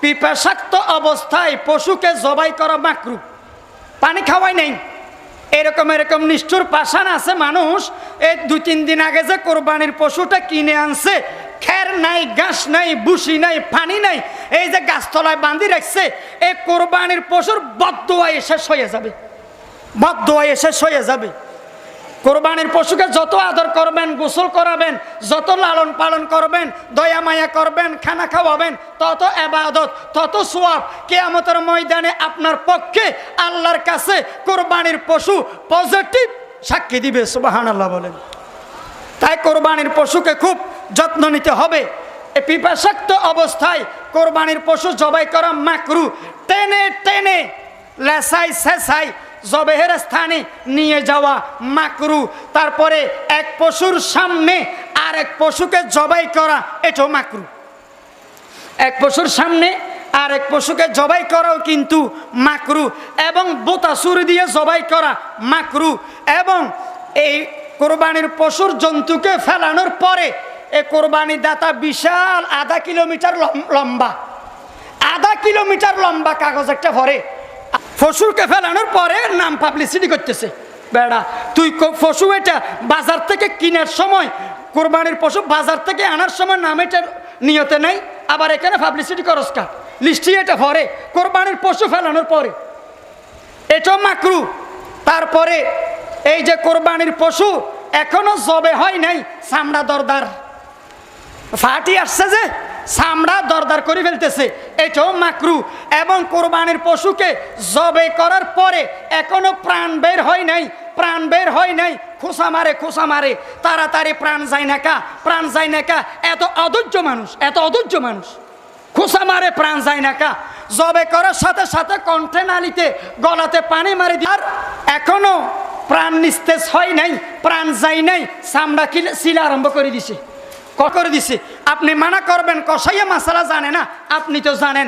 পিপাসাক্ত অবস্থায় পশুকে জবাই করা মাকরু, পানি খাওয়াই নেই। এরকম নিষ্ঠুর পাষাণ আছে মানুষ, এই 2-3 দিন আগে যে কোরবানির পশুটা কিনে আনছে, খের নাই, ঘাস নাই, বুসি নাই, পানি নাই, এই যে গাছতলায় বাঁধি রাখছে, এই কোরবানির পশুর বদদোয়ায় শেষ হয়ে যাবে, বদদোয়ায় শেষ হয়ে যাবে। কোরবানির পশুকে যত আদর করবেন, গোসল করাবেন, যত লালন পালন করবেন, দয়া মায়া করবেন, খানা খাওয়াবেন, তত ইবাদত, তত সওয়াব। কিয়ামতের ময়দানে আপনার পক্ষে আল্লাহর কাছে কোরবানির পশু পজিটিভ সাক্ষী দিবে। সুবহানাল্লাহ বলেন। তাই কোরবানির পশুকে খুব যত্ন নিতে হবে। এই পিপাসাক্ত অবস্থায় কোরবানির পশু জবাই করা মাকরু। টেনে টেনে লেসাই সেসাই জবেহের স্থানে নিয়ে যাওয়া মাকরু। তারপরে এক পশুর সামনে আরেক পশুকে জবাই করা, এটাও মাকরু। এক পশুর সামনে আরেক পশুকে জবাই করাও কিন্তু মাকরু। এবং বোতা ছুরি দিয়ে জবাই করা মাকরু। এবং এই কোরবানির পশুর জন্তুকে ফেলানোর পরে এই কোরবানি দাতা বিশাল 1/2 কিলোমিটার লম্বা, 1/2 কিলোমিটার লম্বা কাগজ একটা ভরে পশুকে ফেলানোর পরে নাম পাবলিসিটি করতেছে। বেড়া তুই পশু এটা বাজার থেকে কেনার সময়, কোরবানির পশু বাজার থেকে আনার সময় নাম এটা নিয়তে নেই, আবার এখানে পাবলিসিটি করস কা, লিস্টি এটা ভরে কোরবানির পশু ফেলানোর পরে, এটাও মাকরু। তারপরে এই যে কোরবানির পশু এখনো জবে হয় নাই, চামড়া দরদার ফাটি আসছে, যে চামড়া দরদার করে ফেলতেছে, এটাও মাকরু। এবং কোরবানির পশুকে জবে করার পরে এখনো প্রাণ বের হয় নাই, প্রাণ বের হয় নাই, খোসা মারে, তাড়াতাড়ি প্রাণ যায় না কা, প্রাণ যায় না কা। এত অধৈর্য মানুষ, এত অধৈর্য মানুষ, খোসা মারে প্রাণ যায় না কা। জবে করার সাথে সাথে কণ্ঠে নালিতে গলাতে পানি মারি দিয়ে, আর এখনো প্রাণ নিস্তেজ হয় নাই, প্রাণ যায় নাই, চামড়া সিলা আরম্ভ করে দিছে। আপনি মানা করবেন, কসাইয়া মাসালা জানে না, আপনি তো জানেন।